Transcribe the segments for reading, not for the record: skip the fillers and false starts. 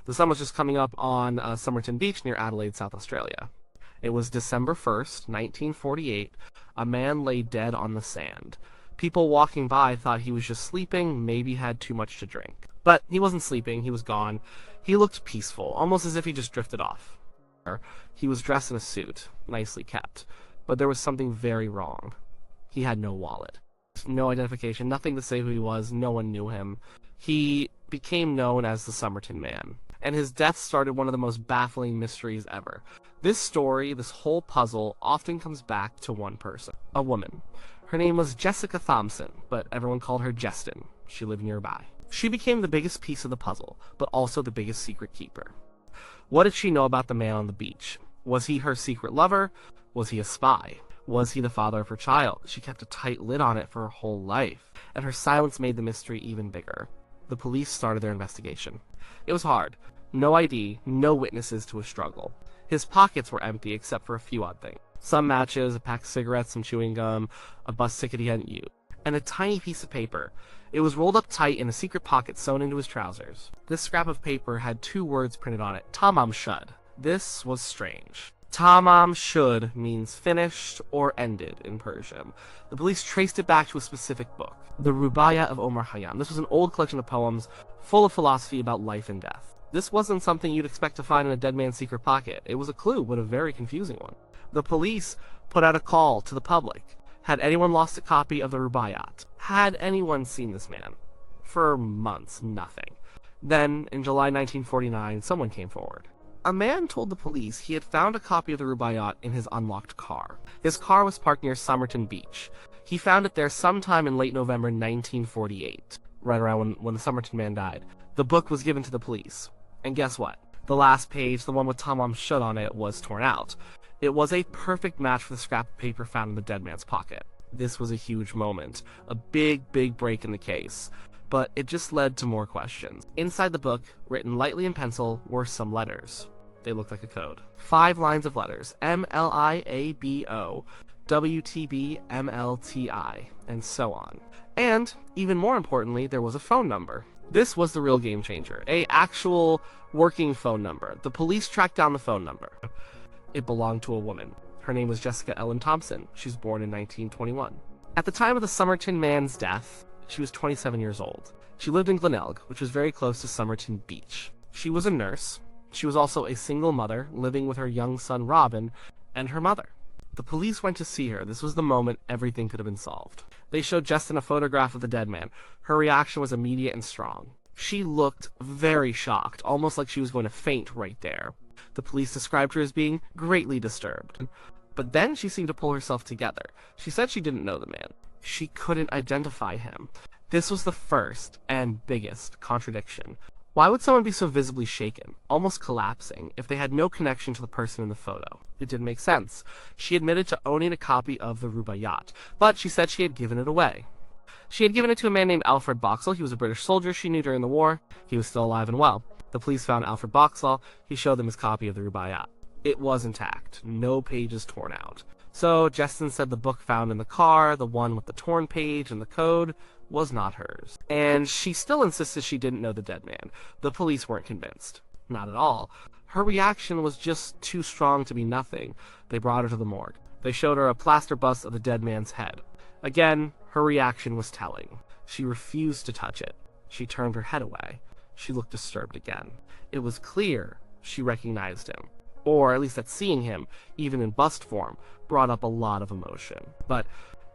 The sun was just coming up on Somerton Beach near Adelaide, South Australia. It was December 1st, 1948. A man lay dead on the sand. People walking by thought he was just sleeping, maybe had too much to drink. But he wasn't sleeping, he was gone. He looked peaceful, almost as if he just drifted off. He was dressed in a suit, nicely kept. But there was something very wrong. He had no wallet. No identification, nothing to say who he was, no one knew him. He became known as the Somerton Man, and his death started one of the most baffling mysteries ever. This story, this whole puzzle, often comes back to one person, a woman. Her name was Jessica Thomson, but everyone called her Jestyn. She lived nearby. She became the biggest piece of the puzzle, but also the biggest secret keeper. What did she know about the man on the beach? Was he her secret lover? Was he a spy? Was he the father of her child? She kept a tight lid on it for her whole life, and her silence made the mystery even bigger. The police started their investigation. It was hard. No ID, no witnesses to a struggle. His pockets were empty except for a few odd things. Some matches, a pack of cigarettes, some chewing gum, a bus ticket he hadn't used, and a tiny piece of paper. It was rolled up tight in a secret pocket sewn into his trousers. This scrap of paper had 2 words printed on it, Tamam Shud. This was strange. Tamam Shud means finished or ended in Persian. The police traced it back to a specific book, the Rubaiyat of Omar Khayyam. This was an old collection of poems full of philosophy about life and death. This wasn't something you'd expect to find in a dead man's secret pocket. It was a clue, but a very confusing one. The police put out a call to the public. Had anyone lost a copy of the Rubaiyat? Had anyone seen this man? For months, nothing. Then, in July 1949, someone came forward. A man told the police he had found a copy of the Rubaiyat in his unlocked car. His car was parked near Somerton Beach. He found it there sometime in late November 1948, right around when the Somerton Man died. The book was given to the police. And guess what? The last page, the one with Tamam Shud on it, was torn out. It was a perfect match for the scrap of paper found in the dead man's pocket. This was a huge moment, a big break in the case. But it just led to more questions. Inside the book, written lightly in pencil, were some letters. They looked like a code. 5 lines of letters. M-L-I-A-B-O, W-T-B, M-L-T-I, and so on. And, even more importantly, there was a phone number. This was the real game changer. A actual working phone number. The police tracked down the phone number. It belonged to a woman. Her name was Jessica Thomson. She was born in 1921. At the time of the Somerton Man's death, she was 27 years old. She lived in Glenelg, which was very close to Somerton Beach. She was a nurse. She was also a single mother, living with her young son Robin and her mother. The police went to see her. This was the moment everything could have been solved. They showed Jestyn a photograph of the dead man. Her reaction was immediate and strong. She looked very shocked, almost like she was going to faint right there. The police described her as being greatly disturbed. But then she seemed to pull herself together. She said she didn't know the man. She couldn't identify him. This was the first and biggest contradiction. Why would someone be so visibly shaken, almost collapsing, if they had no connection to the person in the photo? It didn't make sense. She admitted to owning a copy of the Rubaiyat, but she said she had given it away. She had given it to a man named Alfred Boxall. He was a British soldier she knew during the war. He was still alive and well. The police found Alfred Boxall. He showed them his copy of the Rubaiyat. It was intact, no pages torn out. So Jestyn said the book found in the car, the one with the torn page and the code, was not hers. And she still insisted she didn't know the dead man. The police weren't convinced. Not at all. Her reaction was just too strong to be nothing. They brought her to the morgue. They showed her a plaster bust of the dead man's head. Again, her reaction was telling. She refused to touch it. She turned her head away. She looked disturbed again. It was clear she recognized him. Or at least that seeing him, even in bust form, brought up a lot of emotion. But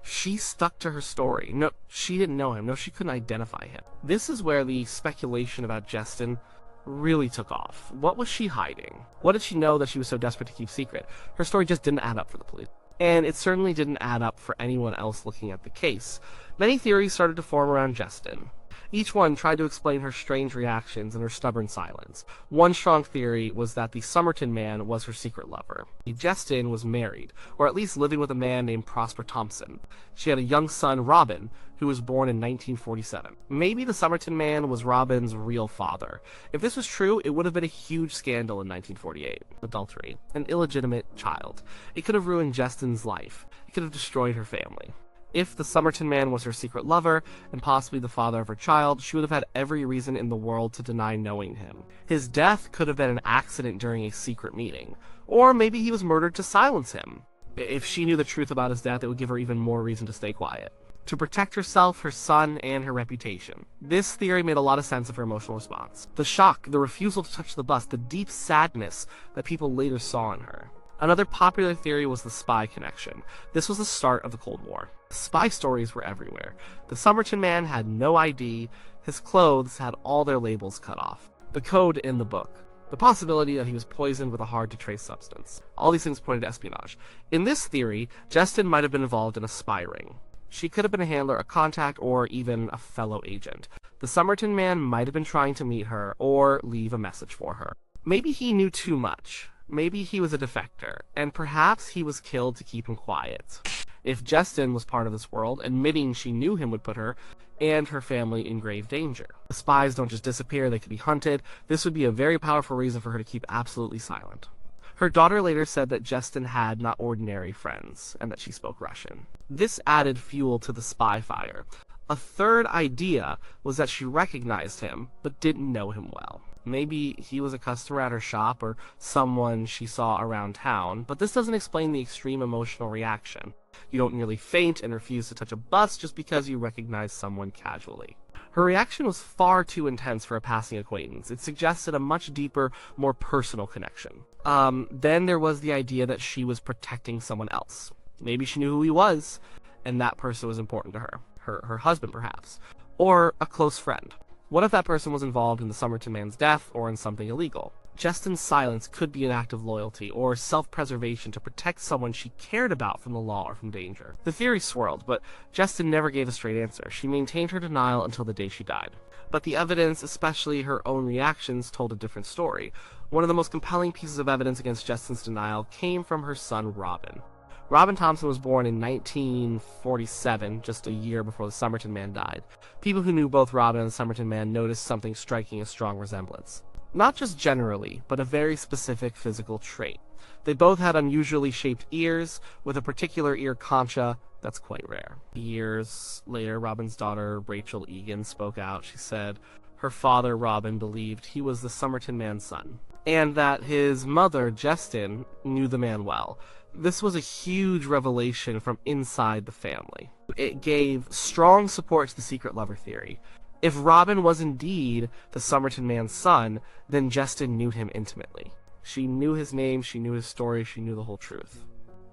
she stuck to her story. No, she didn't know him. No, she couldn't identify him. This is where the speculation about Jestyn really took off. What was she hiding? What did she know that she was so desperate to keep secret? Her story just didn't add up for the police. And it certainly didn't add up for anyone else looking at the case. Many theories started to form around Jestyn. Each one tried to explain her strange reactions and her stubborn silence. One strong theory was that the Somerton Man was her secret lover. Jestyn was married, or at least living with a man named Prosper Thompson. She had a young son, Robin, who was born in 1947. Maybe the Somerton Man was Robin's real father. If this was true, it would have been a huge scandal in 1948. Adultery. An illegitimate child. It could have ruined Jestyn's life. It could have destroyed her family. If the Somerton Man was her secret lover, and possibly the father of her child, she would have had every reason in the world to deny knowing him. His death could have been an accident during a secret meeting, or maybe he was murdered to silence him. If she knew the truth about his death, it would give her even more reason to stay quiet. To protect herself, her son, and her reputation. This theory made a lot of sense of her emotional response. The shock, the refusal to touch the bust, the deep sadness that people later saw in her. Another popular theory was the spy connection. This was the start of the Cold War. Spy stories were everywhere. The Somerton Man had no ID, his clothes had all their labels cut off. The code in the book. The possibility that he was poisoned with a hard-to-trace substance. All these things pointed to espionage. In this theory, Jestyn might have been involved in a spy ring. She could have been a handler, a contact, or even a fellow agent. The Somerton Man might have been trying to meet her, or leave a message for her. Maybe he knew too much. Maybe he was a defector, and perhaps he was killed to keep him quiet. If Jestyn was part of this world, admitting she knew him would put her and her family in grave danger. The spies don't just disappear, they could be hunted. This would be a very powerful reason for her to keep absolutely silent. Her daughter later said that Jestyn had not ordinary friends, and that she spoke Russian. This added fuel to the spy fire. A third idea was that she recognized him, but didn't know him well. Maybe he was a customer at her shop or someone she saw around town, but this doesn't explain the extreme emotional reaction. You don't nearly faint and refuse to touch a bus just because you recognize someone casually. Her reaction was far too intense for a passing acquaintance. It suggested a much deeper, more personal connection. Then there was the idea that she was protecting someone else. Maybe she knew who he was, and that person was important to her. Her husband, perhaps. Or a close friend. What if that person was involved in the Somerton Man's death or in something illegal? Jestyn's silence could be an act of loyalty or self-preservation to protect someone she cared about from the law or from danger. The theory swirled, but Jestyn never gave a straight answer. She maintained her denial until the day she died. But the evidence, especially her own reactions, told a different story. One of the most compelling pieces of evidence against Jestyn's denial came from her son, Robin. Robin Thomson was born in 1947, just a year before the Somerton Man died. People who knew both Robin and the Somerton Man noticed something striking a strong resemblance. Not just generally, but a very specific physical trait. They both had unusually shaped ears, with a particular ear concha that's quite rare. Years later, Robin's daughter, Rachel Egan, spoke out. She said her father, Robin, believed he was the Somerton Man's son, and that his mother, Jestyn, knew the man well. This was a huge revelation from inside the family. It gave strong support to the secret lover theory. If Robin was indeed the Somerton Man's son, then Jestyn knew him intimately. She knew his name, she knew his story, she knew the whole truth.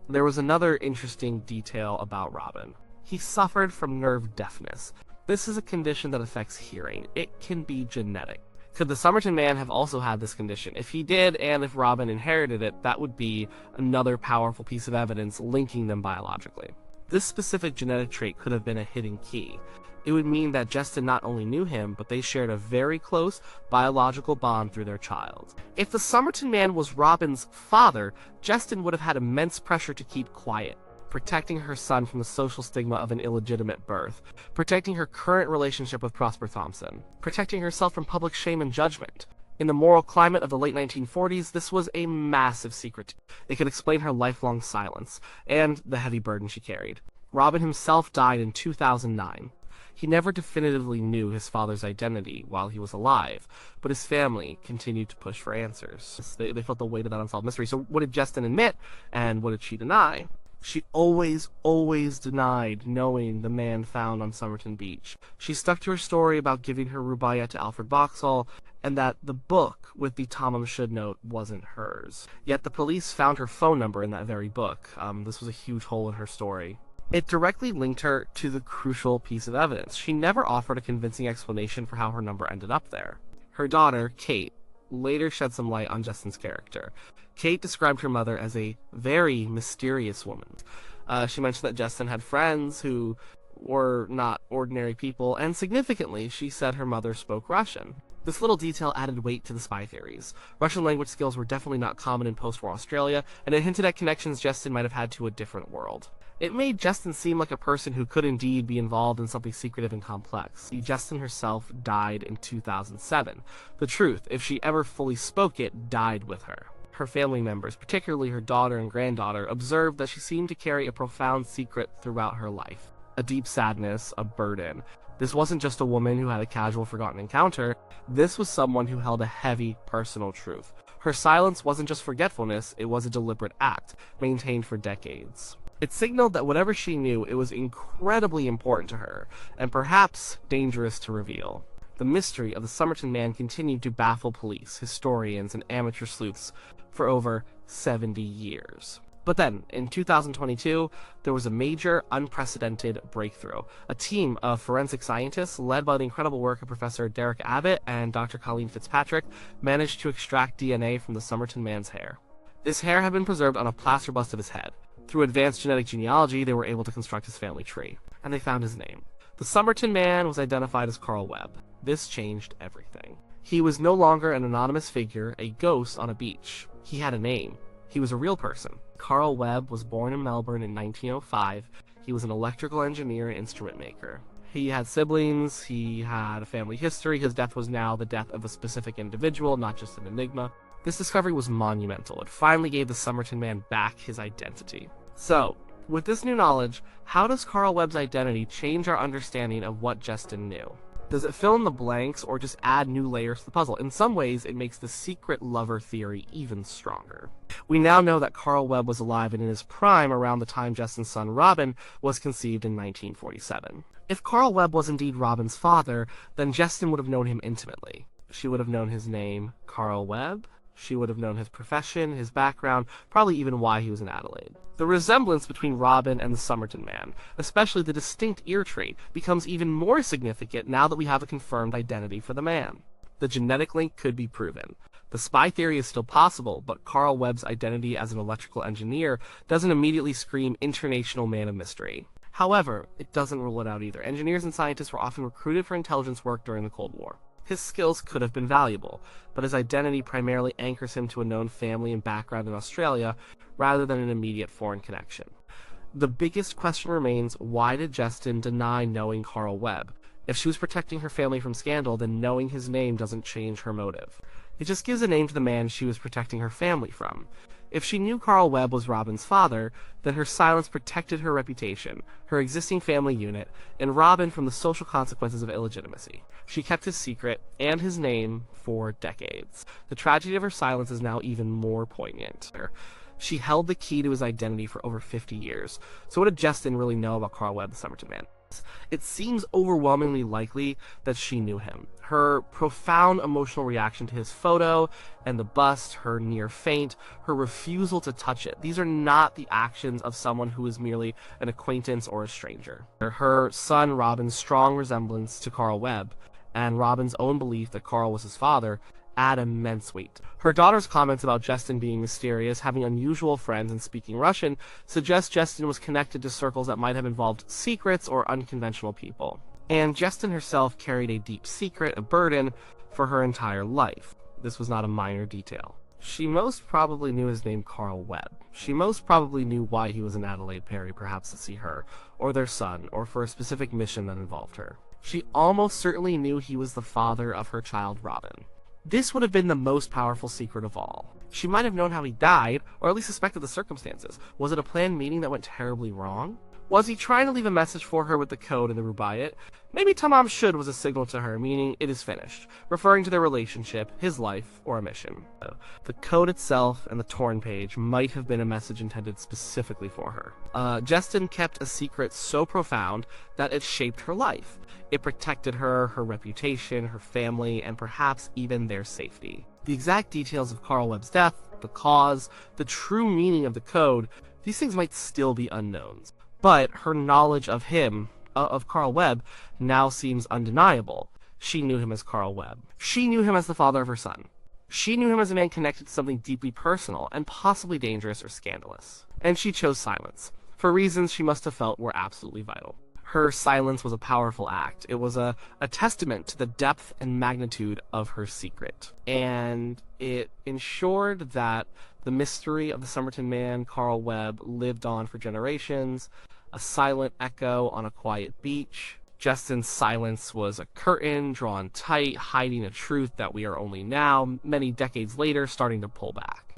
There was another interesting detail about Robin. He suffered from nerve deafness. This is a condition that affects hearing. It can be genetic. Could the Somerton Man have also had this condition? If he did, and if Robin inherited it, that would be another powerful piece of evidence linking them biologically. This specific genetic trait could have been a hidden key. It would mean that Jestyn not only knew him, but they shared a very close biological bond through their child. If the Somerton Man was Robin's father, Jestyn would have had immense pressure to keep quiet, protecting her son from the social stigma of an illegitimate birth, protecting her current relationship with Prosper Thomson, protecting herself from public shame and judgment. In the moral climate of the late 1940s, this was a massive secret. It could explain her lifelong silence, and the heavy burden she carried. Robin himself died in 2009. He never definitively knew his father's identity while he was alive, but his family continued to push for answers. They felt the weight of that unsolved mystery. So what did Jestyn admit, and what did she deny? She always denied knowing the man found on Somerton Beach. She stuck to her story about giving her rubaiyat to Alfred Boxall, and that the book with the Tomam Should note wasn't hers. Yet the police found her phone number in that very book. This was a huge hole in her story. It directly linked her to the crucial piece of evidence. She never offered a convincing explanation for how her number ended up there. Her daughter, Kate, later shed some light on Jestyn's character. Kate described her mother as a very mysterious woman. She mentioned that Jestyn had friends who were not ordinary people, and significantly, she said her mother spoke Russian. This little detail added weight to the spy theories. Russian language skills were definitely not common in post-war Australia, and it hinted at connections Jestyn might have had to a different world. It made Jestyn seem like a person who could indeed be involved in something secretive and complex. Jestyn herself died in 2007. The truth, if she ever fully spoke it, died with her. Her family members, particularly her daughter and granddaughter, observed that she seemed to carry a profound secret throughout her life. a deep sadness, a burden. This wasn't just a woman who had a casual forgotten encounter, this was someone who held a heavy personal truth. Her silence wasn't just forgetfulness, it was a deliberate act, maintained for decades. It signaled that whatever she knew, it was incredibly important to her, and perhaps dangerous to reveal. The mystery of the Somerton Man continued to baffle police, historians, and amateur sleuths for over 70 years. But then, in 2022, there was a major, unprecedented breakthrough. A team of forensic scientists, led by the incredible work of Professor Derek Abbott and Dr. Colleen Fitzpatrick, managed to extract DNA from the Somerton Man's hair. This hair had been preserved on a plaster bust of his head. Through advanced genetic genealogy, they were able to construct his family tree, and they found his name. The Somerton Man was identified as Carl Webb. This changed everything. He was no longer an anonymous figure, a ghost on a beach. He had a name. He was a real person. Carl Webb was born in Melbourne in 1905. He was an electrical engineer and instrument maker. He had siblings, he had a family history. His death was now the death of a specific individual, not just an enigma. This discovery was monumental. It finally gave the Somerton Man back his identity. So, with this new knowledge, how does Carl Webb's identity change our understanding of what Jestyn knew? Does it fill in the blanks or just add new layers to the puzzle? In some ways, it makes the secret lover theory even stronger. We now know that Carl Webb was alive and in his prime around the time Jestyn's son Robin was conceived in 1947. If Carl Webb was indeed Robin's father, then Jestyn would have known him intimately. She would have known his name, Carl Webb. She would have known his profession, his background, probably even why he was in Adelaide. The resemblance between Robin and the Somerton Man, especially the distinct ear trait, becomes even more significant now that we have a confirmed identity for the man. The genetic link could be proven. The spy theory is still possible, but Carl Webb's identity as an electrical engineer doesn't immediately scream international man of mystery. However, it doesn't rule it out either. Engineers and scientists were often recruited for intelligence work during the Cold War. His skills could have been valuable, but his identity primarily anchors him to a known family and background in Australia, rather than an immediate foreign connection. The biggest question remains, why did Jestyn deny knowing Carl Webb? If she was protecting her family from scandal, then knowing his name doesn't change her motive. It just gives a name to the man she was protecting her family from. If she knew Carl Webb was Robin's father, then her silence protected her reputation, her existing family unit, and Robin from the social consequences of illegitimacy. She kept his secret and his name for decades. The tragedy of her silence is now even more poignant. She held the key to his identity for over 50 years. So what did Jestyn really know about Carl Webb, the Somerton Man? It seems overwhelmingly likely that she knew him. Her profound emotional reaction to his photo and the bust, her near faint, her refusal to touch it. These are not the actions of someone who is merely an acquaintance or a stranger. Her son Robin's strong resemblance to Carl Webb, and Robin's own belief that Carl was his father, add immense weight. Her daughter's comments about Jestyn being mysterious, having unusual friends, and speaking Russian suggest Jestyn was connected to circles that might have involved secrets or unconventional people. And Jestyn herself carried a deep secret, a burden, for her entire life. This was not a minor detail. She most probably knew his name Carl Webb. She most probably knew why he was in Adelaide Perry, perhaps to see her, or their son, or for a specific mission that involved her. She almost certainly knew he was the father of her child Robin. This would have been the most powerful secret of all. She might have known how he died, or at least suspected the circumstances. Was it a planned meeting that went terribly wrong? Was he trying to leave a message for her with the code in the rubaiyat? Maybe Tamam Shud was a signal to her, meaning it is finished, referring to their relationship, his life, or a mission. The code itself and the torn page might have been a message intended specifically for her. Jestyn kept a secret so profound that it shaped her life. It protected her, her reputation, her family, and perhaps even their safety. The exact details of Carl Webb's death, the cause, the true meaning of the code, these things might still be unknowns. But her knowledge of him, of Carl Webb, now seems undeniable. She knew him as Carl Webb. She knew him as the father of her son. She knew him as a man connected to something deeply personal and possibly dangerous or scandalous. And she chose silence, for reasons she must have felt were absolutely vital. Her silence was a powerful act. It was a testament to the depth and magnitude of her secret. And it ensured that the mystery of the Somerton Man, Carl Webb, lived on for generations, a silent echo on a quiet beach. Jestyn's silence was a curtain drawn tight, hiding a truth that we are only now, many decades later, starting to pull back.